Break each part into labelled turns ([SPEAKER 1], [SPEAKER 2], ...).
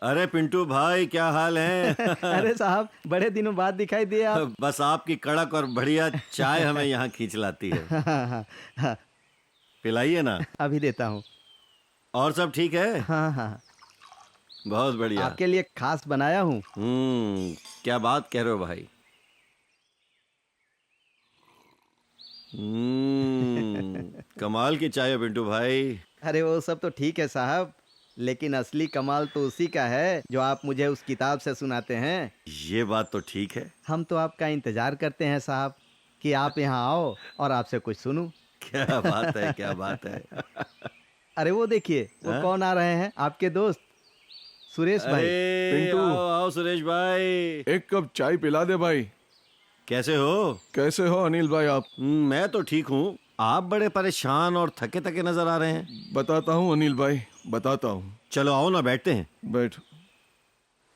[SPEAKER 1] अरे पिंटू भाई, क्या हाल है?
[SPEAKER 2] अरे साहब, बड़े दिनों बाद दिखाई दिए आप।
[SPEAKER 1] बस आपकी कड़क और बढ़िया चाय हमें यहाँ खींच लाती है।
[SPEAKER 2] हाँ,
[SPEAKER 1] पिलाइए ना।
[SPEAKER 2] अभी देता हूँ।
[SPEAKER 1] और सब ठीक है?
[SPEAKER 2] हाँ हाँ,
[SPEAKER 1] बहुत बढ़िया।
[SPEAKER 2] आपके लिए खास बनाया हूँ।
[SPEAKER 1] क्या बात कह रहे हो भाई? कमाल की चाय है पिंटू भाई।
[SPEAKER 2] अरे वो सब तो ठीक है साहब, लेकिन असली कमाल तो उसी का है जो आप मुझे उस किताब से सुनाते हैं।
[SPEAKER 1] ये बात तो ठीक है।
[SPEAKER 2] हम तो आपका इंतजार करते हैं साहब, कि आप यहाँ आओ और आपसे कुछ सुनूं।
[SPEAKER 1] क्या बात है, क्या बात है।
[SPEAKER 2] अरे वो देखिए, वो
[SPEAKER 1] हाँ?
[SPEAKER 2] कौन आ रहे हैं, आपके दोस्त सुरेश भाई।
[SPEAKER 1] अरे
[SPEAKER 3] पिंटू।
[SPEAKER 1] आओ आओ सुरेश भाई।
[SPEAKER 3] एक कप चाय पिला दे भाई।
[SPEAKER 1] कैसे हो?
[SPEAKER 3] कैसे हो अनिल भाई आप?
[SPEAKER 1] मैं तो ठीक हूँ। आप बड़े परेशान और थके थके नजर आ रहे हैं।
[SPEAKER 3] बताता हूँ अनिल भाई, बताता हूँ।
[SPEAKER 1] चलो आओ ना, बैठते हैं।
[SPEAKER 3] बैठ।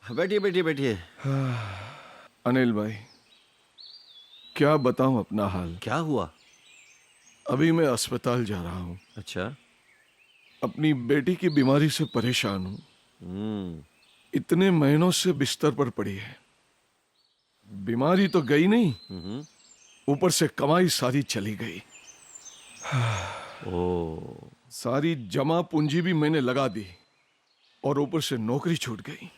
[SPEAKER 1] बैठिए बैठिए बैठिए।
[SPEAKER 3] अनिल भाई, क्या बताऊँ अपना हाल।
[SPEAKER 1] क्या हुआ?
[SPEAKER 3] अभी मैं अस्पताल जा रहा हूँ।
[SPEAKER 1] अच्छा।
[SPEAKER 3] अपनी बेटी की बीमारी से परेशान हूँ। इतने महीनों से बिस्तर पर पड़ी है। बीमारी तो गई नहीं, ऊपर से कमाई सारी चली गई।
[SPEAKER 1] ओ।
[SPEAKER 3] सारी जमा पूंजी भी मैंने लगा दी और ऊपर से नौकरी छूट गई।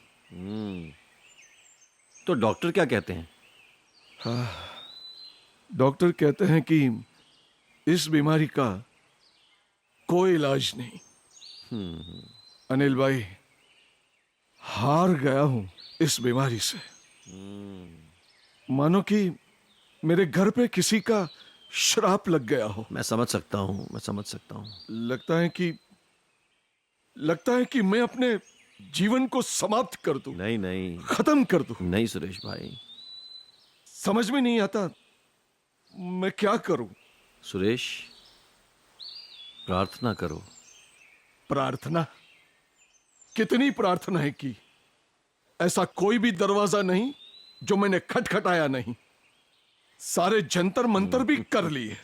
[SPEAKER 1] तो डॉक्टर क्या कहते हैं?
[SPEAKER 3] डॉक्टर कहते हैं कि इस बीमारी का कोई इलाज नहीं। अनिल भाई, हार गया हूं इस बीमारी से। मानो कि मेरे घर पे किसी का श्राप लग गया हो।
[SPEAKER 1] मैं समझ सकता हूँ, मैं समझ सकता हूँ।
[SPEAKER 3] लगता है कि मैं अपने जीवन को समाप्त कर दूं।
[SPEAKER 1] नहीं नहीं
[SPEAKER 3] खत्म कर दूं।
[SPEAKER 1] नहीं सुरेश भाई।
[SPEAKER 3] समझ में नहीं आता मैं क्या करूं।
[SPEAKER 1] सुरेश, प्रार्थना करो।
[SPEAKER 3] प्रार्थना? कितनी प्रार्थनाएं की, ऐसा कोई भी दरवाजा नहीं जो मैंने खटखटाया नहीं। सारे जंतर मंतर भी कर लिए,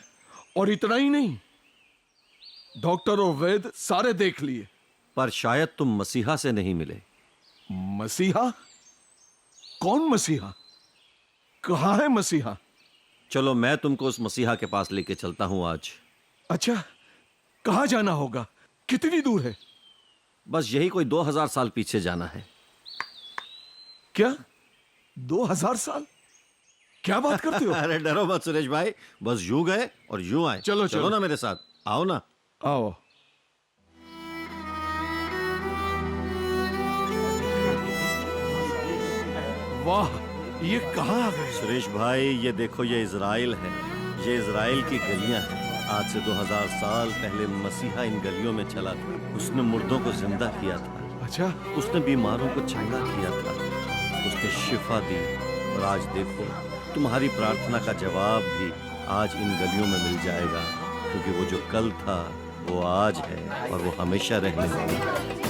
[SPEAKER 3] और इतना ही नहीं, डॉक्टर और वैद्य सारे देख लिए।
[SPEAKER 1] पर शायद तुम मसीहा से नहीं मिले।
[SPEAKER 3] मसीहा? कौन मसीहा? कहाँ है मसीहा?
[SPEAKER 1] चलो मैं तुमको उस मसीहा के पास लेके चलता हूं आज।
[SPEAKER 3] अच्छा, कहाँ जाना होगा? कितनी दूर है?
[SPEAKER 1] बस यही कोई 2000 साल पीछे जाना है।
[SPEAKER 3] क्या 2000 साल? क्या बात करते हो?
[SPEAKER 1] अरे डरो मत सुरेश भाई, बस यूं गए और यूं आए।
[SPEAKER 3] चलो
[SPEAKER 1] चलो ना मेरे साथ, आओ ना।
[SPEAKER 3] आओ। वाह, ये कहाँ आ गए?
[SPEAKER 1] सुरेश भाई, ये देखो, ये इजराइल है। ये इजराइल की गलियां हैं। आज से 2000 साल पहले मसीहा इन गलियों में चला था। उसने मुर्दों को जिंदा किया था।
[SPEAKER 3] अच्छा।
[SPEAKER 1] उसने बीमारों को चंगा किया था। उसने शिफा दी। और आज देखो, तुम्हारी प्रार्थना का जवाब भी आज इन गलियों में मिल जाएगा, क्योंकि वो जो कल था वो आज है और वो हमेशा रहने वाला है।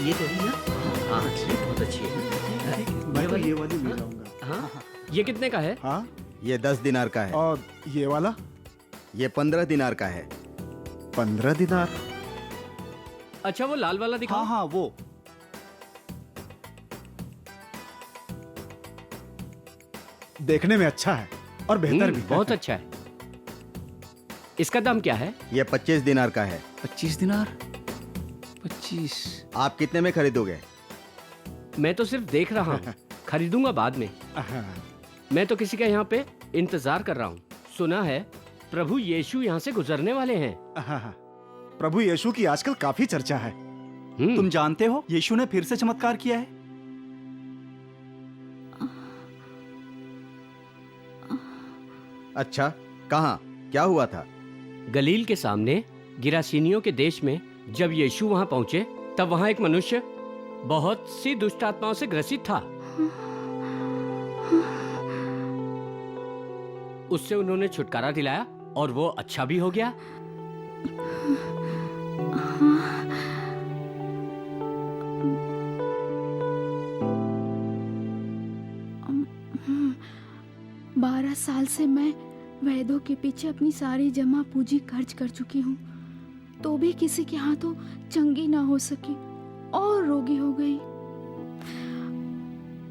[SPEAKER 4] ये करी ना? हाँ, ये बहुत अच्छी है।
[SPEAKER 5] मैं तो ये वाली ले जाऊंगा।
[SPEAKER 4] हाँ, ये कितने का है?
[SPEAKER 5] हाँ,
[SPEAKER 2] ये 10 दिनार का है।
[SPEAKER 5] और ये वाला?
[SPEAKER 2] ये 15 दिनार का है।
[SPEAKER 5] 15 दिनार?
[SPEAKER 4] अच्छा, वो लाल वाला दिखाओ।
[SPEAKER 5] हाँ हाँ, वो देखने में अच्छा है और बेहतर भी।
[SPEAKER 4] बहुत अच्छा है। इसका दाम क्या है?
[SPEAKER 2] ये 25 दिनार का है।
[SPEAKER 4] 25 दिनार? 25?
[SPEAKER 2] आप कितने में खरीदोगे?
[SPEAKER 4] मैं तो सिर्फ देख रहा हूँ, खरीदूंगा बाद में। मैं तो किसी का यहाँ पे इंतजार कर रहा हूँ। सुना है प्रभु यीशु यहाँ से गुजरने वाले हैं।
[SPEAKER 5] प्रभु यीशु की आजकल काफी चर्चा है।
[SPEAKER 6] तुम जानते हो यीशु ने फिर से चमत्कार किया है।
[SPEAKER 2] अच्छा, कहाँ? क्या हुआ था?
[SPEAKER 4] गलील के सामने गिरासीनियों के देश में जब यीशु वहां पहुंचे तब वहां एक मनुष्य बहुत सी दुष्ट आत्माओं से ग्रसित था। उससे उन्होंने छुटकारा दिलाया और वो अच्छा भी हो गया।
[SPEAKER 7] बारह साल से मैं वैद्यों के पीछे अपनी सारी जमा पूंजी खर्च कर चुकी हूँ, तो भी किसी के हाथों चंगी ना हो सकी और रोगी हो गई।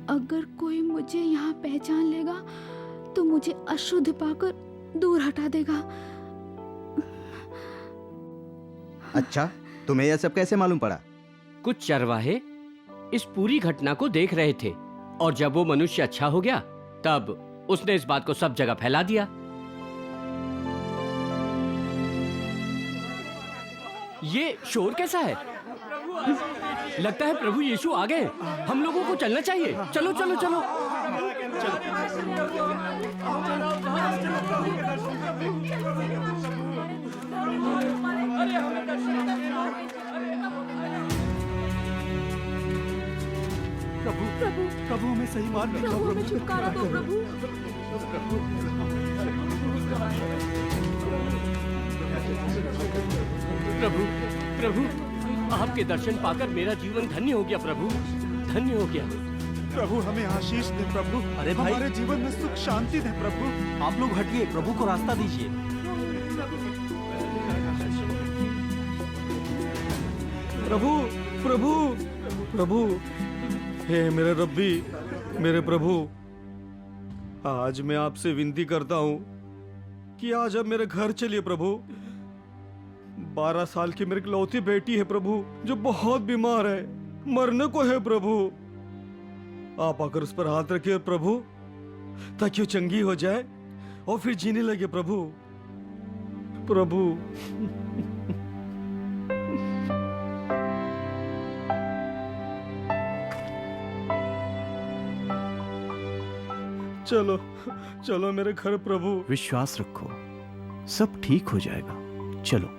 [SPEAKER 7] अगर कोई मुझे यहाँ पहचान लेगा तो मुझे अशुद्ध पाकर दूर हटा देगा।
[SPEAKER 2] अच्छा, तुम्हें यह सब कैसे मालूम पड़ा?
[SPEAKER 4] कुछ चरवाहे इस पूरी घटना को देख रहे थे और जब वो मनुष्य अच्छा हो गया तब उसने इस बात को सब जगह फैला दिया। ये शोर कैसा है? लगता है प्रभु यीशु आ गए। हम लोगों को चलना चाहिए। चलो चलो चलो।
[SPEAKER 6] प्रभु हमें सही मार्ग दिखाओ।
[SPEAKER 7] प्रभु हमें छुटकारा दो प्रभु।
[SPEAKER 4] प्रभु प्रभु आपके दर्शन पाकर मेरा जीवन धन्य हो गया। प्रभु धन्य हो गया।
[SPEAKER 5] प्रभु हमें आशीष दे प्रभु।
[SPEAKER 6] अरे भाई,
[SPEAKER 5] हमारे जीवन में सुख शांति दे प्रभु।
[SPEAKER 6] आप लोग हटिए, प्रभु को रास्ता दीजिए।
[SPEAKER 3] प्रभु प्रभु प्रभु, हे मेरे रब्बी, मेरे प्रभु, आज मैं आपसे विनती करता हूँ कि आज आप मेरे घर चलिए प्रभु। 12 साल की मेरी इकलौती बेटी है प्रभु, जो बहुत बीमार है, मरने को है प्रभु। आप आकर उस पर हाथ रखिए प्रभु, ताकि वो चंगी हो जाए और फिर जीने लगे प्रभु। प्रभु चलो चलो मेरे घर प्रभु।
[SPEAKER 6] विश्वास रखो, सब ठीक हो जाएगा। चलो।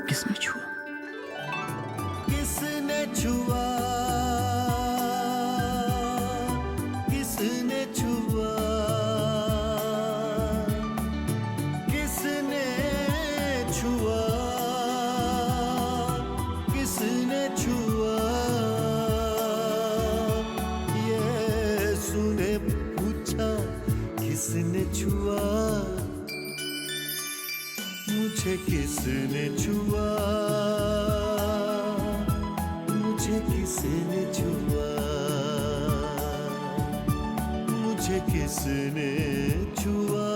[SPEAKER 6] किसने छुआ?
[SPEAKER 1] किसने छुआ? किसने छुआ? किसने छुआ? किसने छुआ? यीशु ने पूछा, किसने छुआ? मुझे किसने छुआ? मुझे किसने छुआ? मुझे किसने छुआ?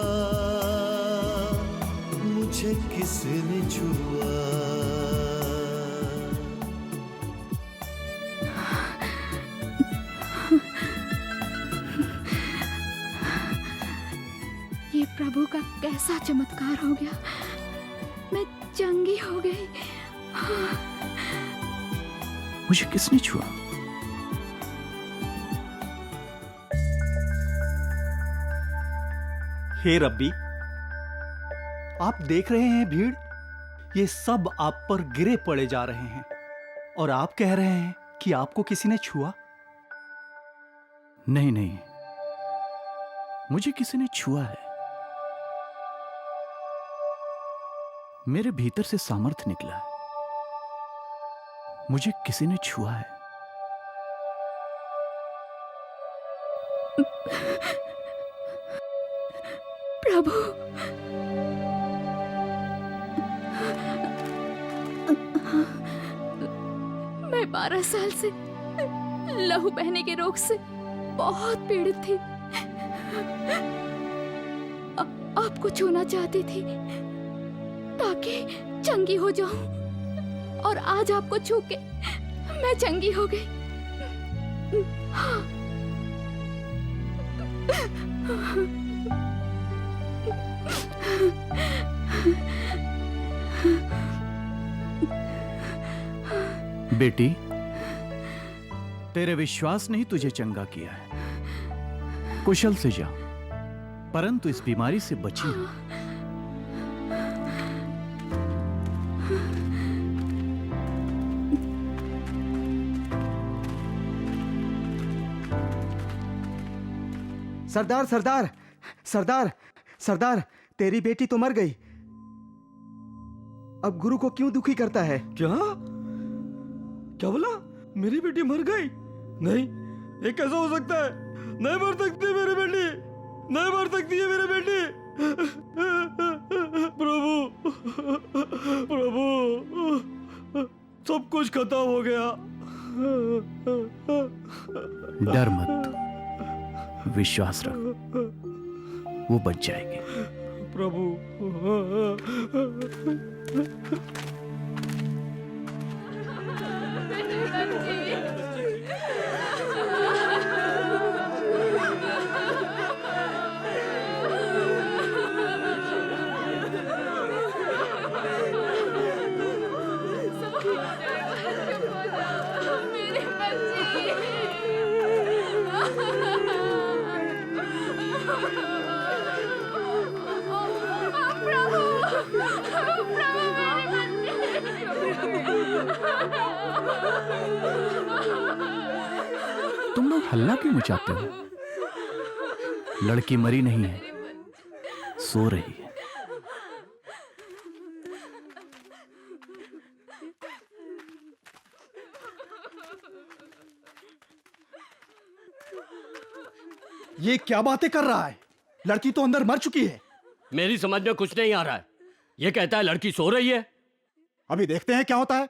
[SPEAKER 1] मुझे किसने छुआ?
[SPEAKER 7] ये प्रभु का कैसा चमत्कार हो गया। मैं चंगी हो गई।
[SPEAKER 6] मुझे किसने छुआ? हे रब्बी, आप देख रहे हैं भीड़, ये सब आप पर गिरे पड़े जा रहे हैं और आप कह रहे हैं कि आपको किसी ने छुआ? नहीं नहीं, मुझे किसी ने छुआ है। मेरे भीतर से सामर्थ्य निकला है। मुझे किसी ने छुआ है।
[SPEAKER 7] प्रभु, मैं 12 साल से लहू बहने के रोग से बहुत पीड़ित थी। आपको छूना चाहती थी ताकि चंगी हो जाऊं, और आज आपको छू के मैं चंगी हो गई। हाँ।
[SPEAKER 6] बेटी, तेरे विश्वास ने ही तुझे चंगा किया है। कुशल से जा, परंतु इस बीमारी से बची रह।
[SPEAKER 2] सरदार सरदार सरदार सरदार, तेरी बेटी तो मर गई। अब गुरु को क्यों दुखी करता है?
[SPEAKER 1] क्या क्या बोला? मेरी बेटी मर गई? नहीं, ये कैसा हो सकता है? नहीं मर सकती मेरी बेटी, नहीं मर सकती है मेरी बेटी। प्रभु, प्रभु, सब कुछ खत्म हो गया।
[SPEAKER 6] डर मत, विश्वास रख, वो बच जाएगी।
[SPEAKER 1] प्रभु,
[SPEAKER 6] तुम लोग हल्ला क्यों मचाते हो? लड़की मरी नहीं है, सो रही है।
[SPEAKER 5] ये क्या बातें कर रहा है? लड़की तो अंदर मर चुकी है।
[SPEAKER 4] मेरी समझ में कुछ नहीं आ रहा है। ये कहता है लड़की सो रही है।
[SPEAKER 5] अभी देखते हैं क्या होता है।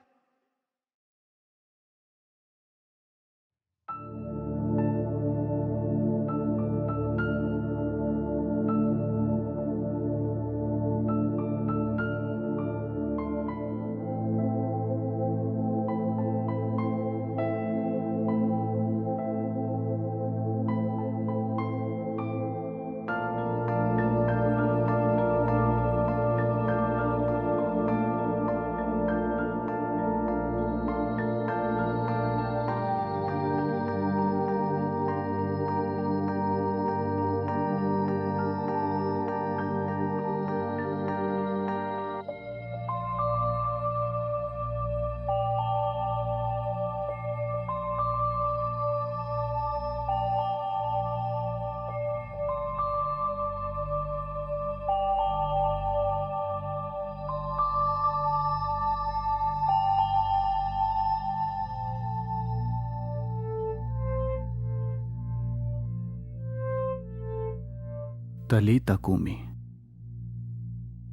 [SPEAKER 6] तलीता कुमी,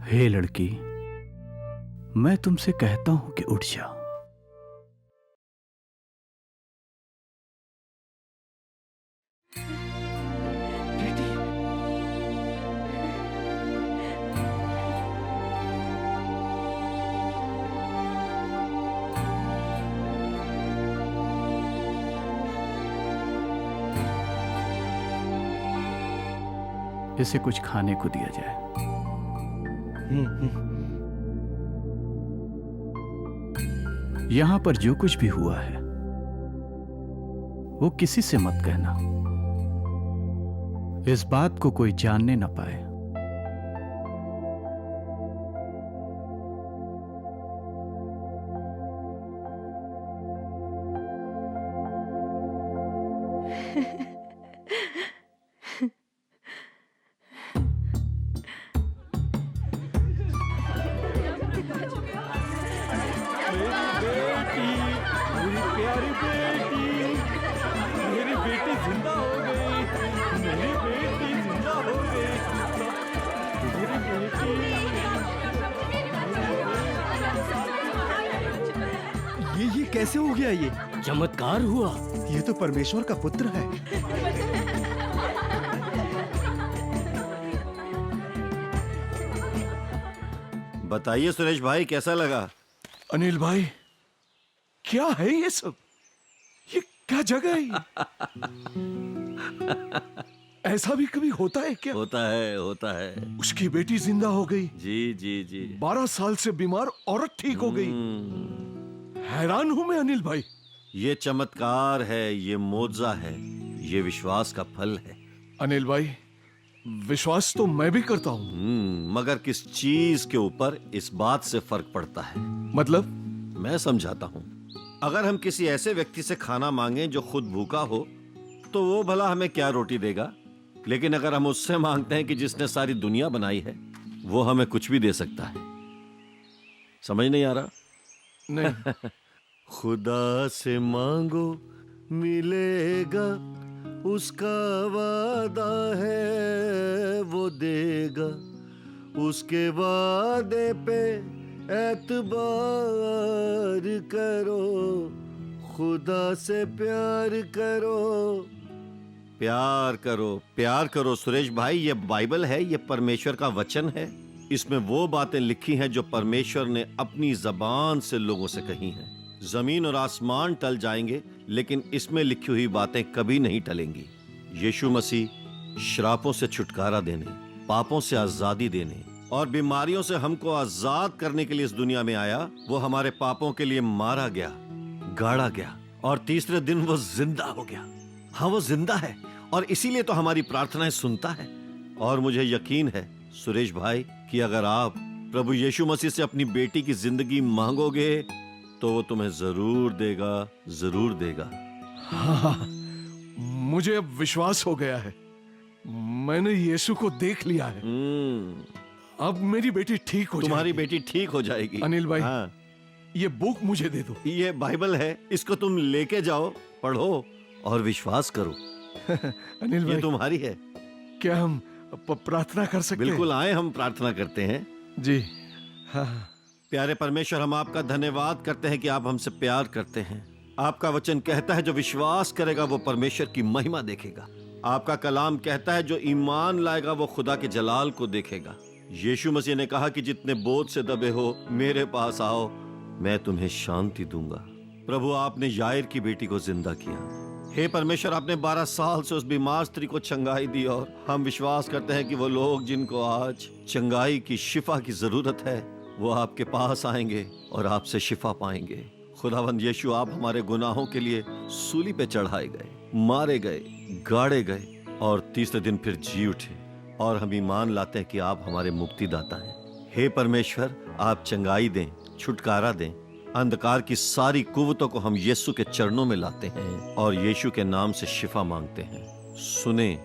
[SPEAKER 6] हे लड़की, मैं तुमसे कहता हूं कि उठ जा। इसे कुछ खाने को दिया जाए। यहां पर जो कुछ भी हुआ है वो किसी से मत कहना, इस बात को कोई जानने न पाए।
[SPEAKER 5] ये कैसे हो गया? ये
[SPEAKER 4] चमत्कार हुआ।
[SPEAKER 5] ये तो परमेश्वर का पुत्र है।
[SPEAKER 1] बताइए सुरेश भाई, कैसा लगा?
[SPEAKER 3] अनिल भाई, क्या है ये सब? ये क्या जगह है? ऐसा भी कभी होता है क्या?
[SPEAKER 1] होता है।
[SPEAKER 3] उसकी बेटी जिंदा हो गई,
[SPEAKER 1] जी जी जी।
[SPEAKER 3] 12 साल से बीमार औरत ठीक हो गई। हैरान हूं मैं अनिल भाई।
[SPEAKER 1] ये चमत्कार है, ये मोजा है, ये विश्वास का फल है।
[SPEAKER 3] अनिल भाई, विश्वास तो मैं भी करता हूं।
[SPEAKER 1] मगर किस चीज के ऊपर, इस बात से फर्क पड़ता है।
[SPEAKER 3] मतलब?
[SPEAKER 1] मैं समझाता हूं। अगर हम किसी ऐसे व्यक्ति से खाना मांगे जो खुद भूखा हो, तो वो भला हमें क्या रोटी देगा। लेकिन अगर हम उससे मांगते हैं कि जिसने सारी दुनिया बनाई है, वो हमें कुछ भी दे सकता है। समझ नहीं आ रहा?
[SPEAKER 3] नहीं।
[SPEAKER 1] खुदा से मांगो मिलेगा, उसका वादा है वो देगा, उसके वादे पे एतबार करो, खुदा से प्यार करो। प्यार करो, प्यार करो सुरेश भाई। ये बाइबल है, ये परमेश्वर का वचन है। इसमें वो बातें लिखी हैं जो परमेश्वर ने अपनी जबान से लोगों से कही हैं। जमीन और आसमान टल जाएंगे, लेकिन इसमें लिखी हुई बातें कभी नहीं टलेंगी। यीशु मसीह श्रापों से छुटकारा देने, पापों से आजादी देने और बीमारियों से हमको आजाद करने के लिए इस दुनिया में आया। वो हमारे पापों के लिए मारा गया, गाड़ा गया और तीसरे दिन वो जिंदा हो गया। हाँ, वो जिंदा है और इसीलिए तो हमारी प्रार्थनाएं सुनता है। और मुझे यकीन है सुरेश भाई कि अगर आप प्रभु यीशु मसीह से अपनी बेटी की जिंदगी मांगोगे तो वो तुम्हें जरूर देगा, जरूर देगा।
[SPEAKER 3] हाँ, मुझे अब विश्वास हो गया है। मैंने यीशु को देख लिया है। अब मेरी बेटी ठीक हो
[SPEAKER 1] तुम्हारी
[SPEAKER 3] जाएगी।
[SPEAKER 1] बेटी ठीक हो जाएगी।
[SPEAKER 3] अनिल भाई,
[SPEAKER 1] हाँ,
[SPEAKER 3] ये बुक मुझे दे दो।
[SPEAKER 1] ये बाइबल है, इसको तुम लेके जाओ, पढ़ो और विश्वास करो।
[SPEAKER 3] अनिल
[SPEAKER 1] ये
[SPEAKER 3] भाई,
[SPEAKER 1] तुम्हारी है।
[SPEAKER 3] क्या हम प्रार्थना कर सकते हैं?
[SPEAKER 1] बिल्कुल, आए हम प्रार्थना करते हैं।
[SPEAKER 3] जी। हाँ।
[SPEAKER 1] प्यारे परमेश्वर, हम आपका धन्यवाद करते हैं कि आप हमसे प्यार करते हैं। आपका वचन कहता है जो विश्वास करेगा वो परमेश्वर की महिमा देखेगा। आपका कलाम कहता है जो ईमान लाएगा वो खुदा के जलाल को देखेगा। यीशु मसीह ने कहा कि जितने बोझ से दबे हो मेरे पास आओ, मैं तुम्हें शांति दूंगा। प्रभु, आपने यायर की बेटी को जिंदा किया। हे परमेश्वर, आपने 12 साल से उस बीमार स्त्री को चंगाई दी और हम विश्वास करते हैं कि वो लोग जिनको आज चंगाई की, शिफा की जरूरत है, वो आपके पास आएंगे और आपसे शिफा पाएंगे। खुदावंद यीशु, आप हमारे गुनाहों के लिए सूली पे चढ़ाए गए, मारे गए, गाड़े गए और तीसरे दिन फिर जी उठे। और हम ईमान लाते हैं कि आप हमारे मुक्तिदाता हैं। हे परमेश्वर, आप चंगाई दें, छुटकारा दें। अंधकार की सारी कुव्वतों को हम यीशु के चरणों में लाते हैं और यीशु के नाम से शिफा मांगते हैं। सुने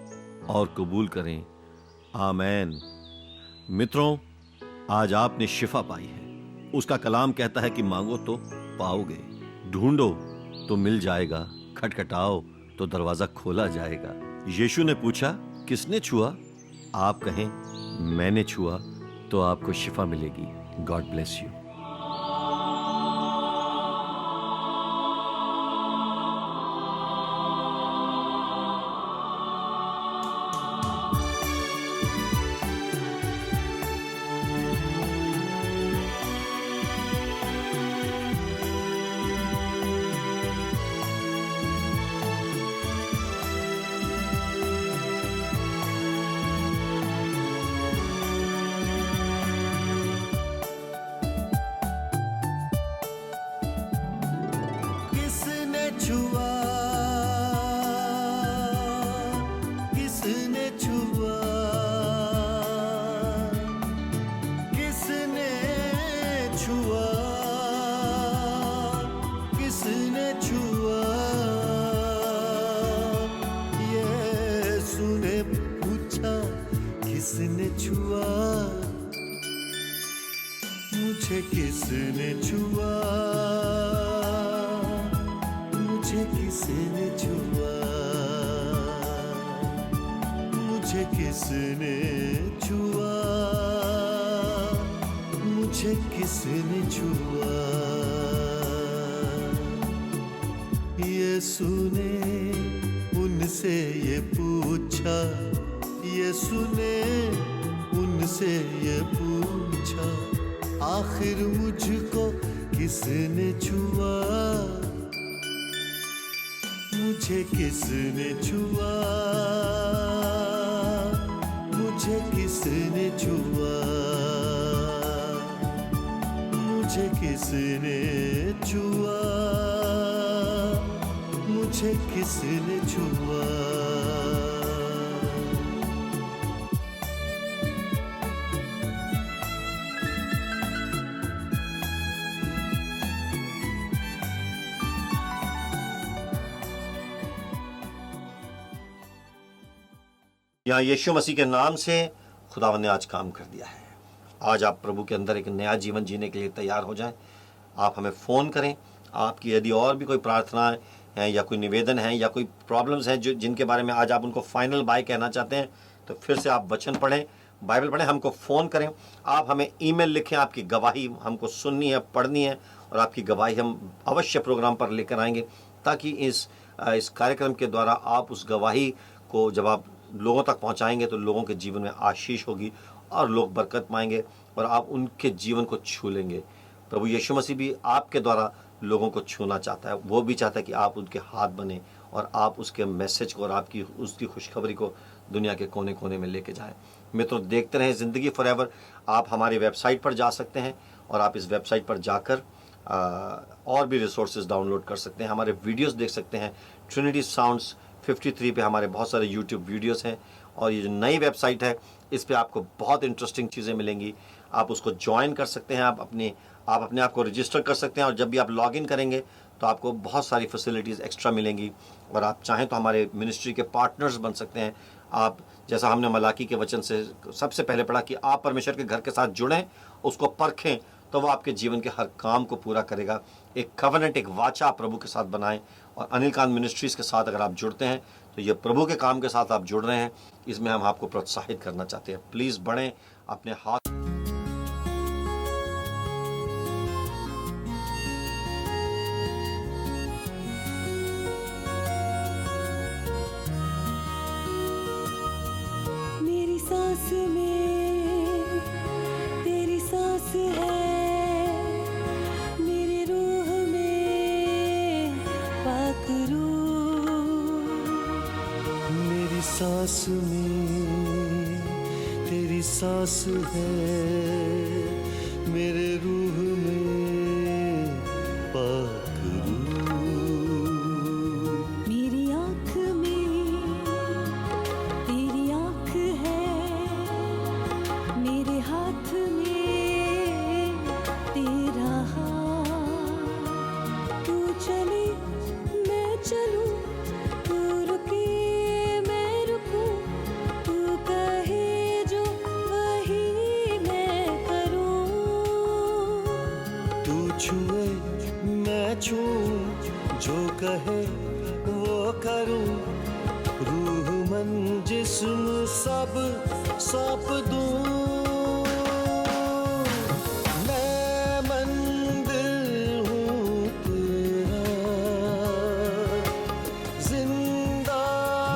[SPEAKER 1] और कबूल करें। आमीन। मित्रों, आज आपने शिफा पाई है। उसका कलाम कहता है कि मांगो तो पाओगे, ढूंढो तो मिल जाएगा, खटखटाओ तो दरवाजा खोला जाएगा। यीशु ने पूछा, किसने छुआ? आप कहें, मैंने छुआ, तो आपको शिफा मिलेगी। God bless you.
[SPEAKER 8] किसने छुआ, किसने छुआ, किसने छुआ, किसने छुआ? यीशु ने पूछा, किसने छुआ? मुझे किसने छुआ? मुझे किसने छुआ? मुझे किसने छुआ? मुझे किसने छुआ? यीशु ने उनसे ये पूछा, यीशु ने उनसे ये पूछा, आखिर मुझको किसने छुआ? मुझे किसने छुआ? मुझे किसने छुआ, मुझे किसने छुआ, मुझे किसने छुआ।
[SPEAKER 1] यहाँ यीशु मसीह के नाम से खुदावंद ने आज काम कर दिया है। आज आप प्रभु के अंदर एक नया जीवन जीने के लिए तैयार हो जाएं। आप हमें फ़ोन करें। आपकी यदि और भी कोई प्रार्थनाएं हैं या कोई निवेदन हैं या कोई प्रॉब्लम्स हैं जो जिनके बारे में आज आप उनको फाइनल बाय कहना चाहते हैं, तो फिर से आप वचन पढ़ें, बाइबल पढ़ें, हमको फ़ोन करें। आप हमें ईमेल लिखें, आपकी गवाही हमको सुननी है, पढ़नी है, और आपकी गवाही हम अवश्य प्रोग्राम पर लेकर आएंगे, ताकि इस कार्यक्रम के द्वारा आप उस गवाही को जब आप लोगों तक पहुंचाएंगे तो लोगों के जीवन में आशीष होगी और लोग बरकत पाएंगे और आप उनके जीवन को छू लेंगे। प्रभु यीशु मसीह भी आपके द्वारा लोगों को छूना चाहता है। वो भी चाहता है कि आप उनके हाथ बने और आप उसके मैसेज को और आपकी उसकी खुशखबरी को दुनिया के कोने कोने में लेके जाएं। मित्रों, देखते रहें ज़िंदगी फॉरएवर। आप हमारी वेबसाइट पर जा सकते हैं और आप इस वेबसाइट पर जाकर और भी रिसोर्सेज डाउनलोड कर सकते हैं, हमारे वीडियोस देख सकते हैं। ट्रिनिटी साउंड्स 53 पे हमारे बहुत सारे यूट्यूब वीडियोस हैं, और ये जो नई वेबसाइट है इस पे आपको बहुत इंटरेस्टिंग चीज़ें मिलेंगी। आप उसको ज्वाइन कर सकते हैं, आप अपने आप को रजिस्टर कर सकते हैं, और जब भी आप लॉगिन करेंगे तो आपको बहुत सारी फैसिलिटीज़ एक्स्ट्रा मिलेंगी। और आप चाहें तो हमारे मिनिस्ट्री के पार्टनर्स बन सकते हैं। आप जैसा हमने मलाकी के वचन से सबसे पहले पढ़ा कि आप परमेश्वर के घर के साथ जुड़ें, उसको परखें, तो वो आपके जीवन के हर काम को पूरा करेगा। एक कवनेंट, एक वाचा आप प्रभु के साथ बनाएं। और अनिल कांत मिनिस्ट्रीज़ के साथ अगर आप जुड़ते हैं तो ये प्रभु के काम के साथ आप जुड़ रहे हैं, इसमें हम आपको प्रोत्साहित करना चाहते हैं। प्लीज़ बढ़ें, अपने हाथ
[SPEAKER 9] मेरी सांस में तेरी सांस है, मेरी रूह में पाक रूह।
[SPEAKER 8] मेरी सांस में तेरी सांस है, मेरे रूह में पाक रूह।
[SPEAKER 9] मेरी आँख में तेरी आँख है, मेरे हाथ में तेरा हाथ। तू चले मैं चलूं, तू रुके मैं रुकूं, तू कहे जो वही मैं करूं।
[SPEAKER 8] तू छुए मैं छूं, जो कहे वो करूं, रूह मन जिस्म सब सौंप दूं। मैं मंदिर हूँ तेरा, जिंदा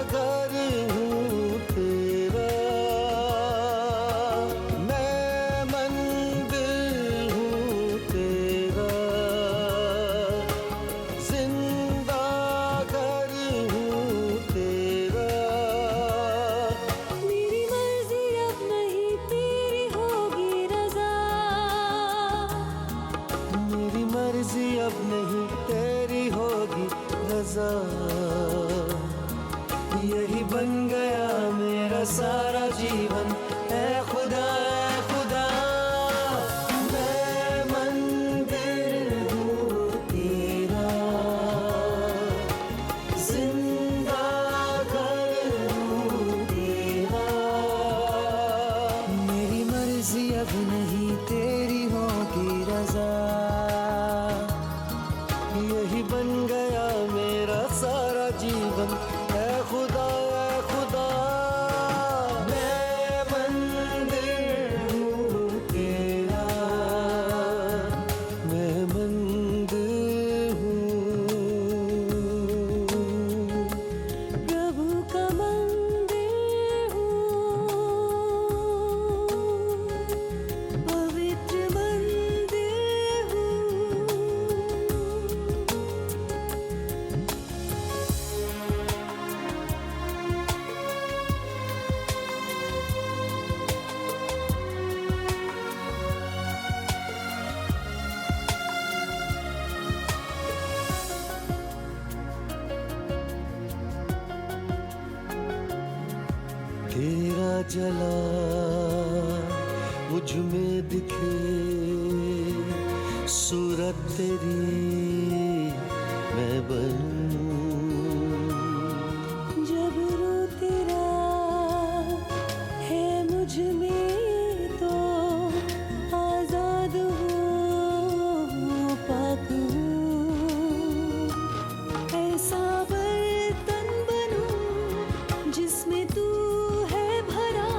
[SPEAKER 8] घर हूँ तेरा। मैं मंदिर हूँ तेरा, जिंदा घर हूँ तेरा।
[SPEAKER 9] मेरी मर्जी अब नहीं तेरी,
[SPEAKER 8] जला मुझ में दिखे सूरत तेरी मैं बनूं।
[SPEAKER 9] जब रू तेरा है मुझ में तो आजाद हूँ, पाक हूँ। ऐसा बर्तन बनूं जिसमें तू है भरा,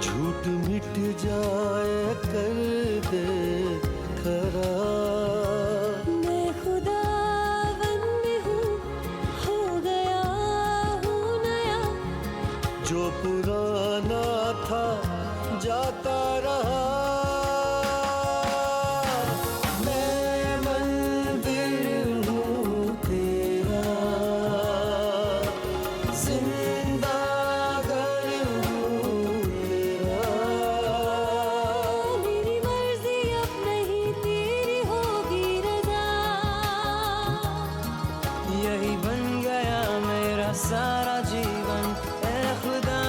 [SPEAKER 8] झूठ मिट जाए कर दे खरा।
[SPEAKER 9] मैं खुदावंद हूँ, हो गया हूँ नया।
[SPEAKER 8] जो पुराना था जाता रहा। मैं मंदिर हूँ तेरा, जिंदा घर हूँ तेरा।
[SPEAKER 9] मेरी मर्जी अब नहीं तेरी होगी रजा।
[SPEAKER 8] यही बन गया मेरा सारा जीवन। ए खुदा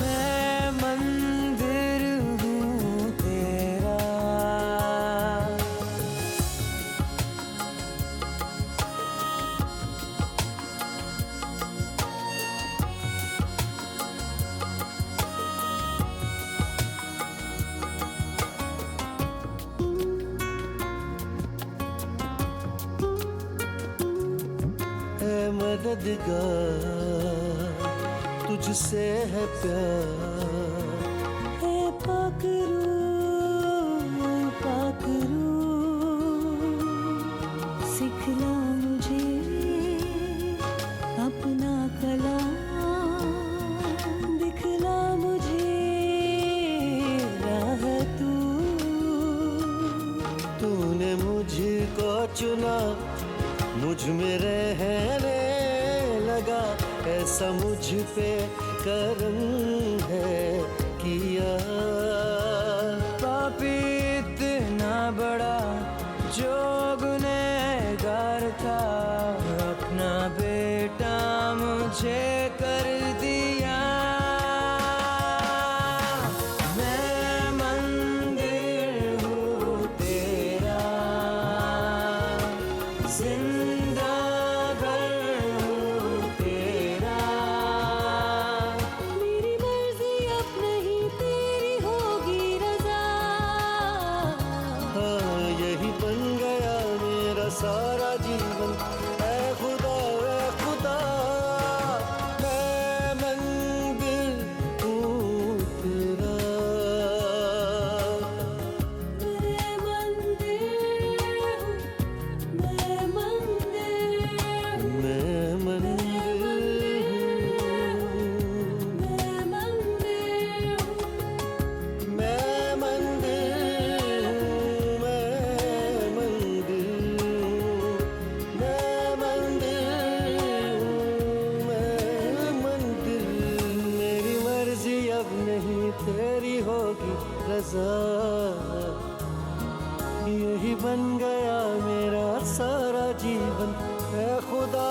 [SPEAKER 8] मैं मंदिर हूँ तेरा। ऐ मददगार तुझसे है प्यार।
[SPEAKER 9] है पाक रूह, सिखला मुझे अपना कलाम, दिखला मुझे राह तू।
[SPEAKER 8] तूने मुझको चुना, मुझ में रहने लगा। ऐसा मुझ पे करम है किया। पापी इतना बड़ा जो गुनहगार था, अपना बेटा मुझे कर दिया। मैं मंदिर हूँ तेरा, जिंदा घर हूँ तेरा।
[SPEAKER 9] मेरी मर्जी अब नहीं तेरी होगी रजा।
[SPEAKER 8] हाँ यही बन गया मेरा सारा जीवन। ऐ खुदा मैं मंदिर हूँ तेरा।
[SPEAKER 9] मैं मंदिर हूँ, मैं मंदिर हूँ,
[SPEAKER 8] मैं मंदिर हूँ।
[SPEAKER 9] मैं मंदिर हूँ।
[SPEAKER 8] मैं मंदिर हूँ, मैं मंदिर हूँ। मैं मंदिर हूँ, मैं मंदिर। मेरी मर्जी अब नहीं तेरी होगी रजा। यही बन गया मेरा सारा जीवन। ऐ खुदा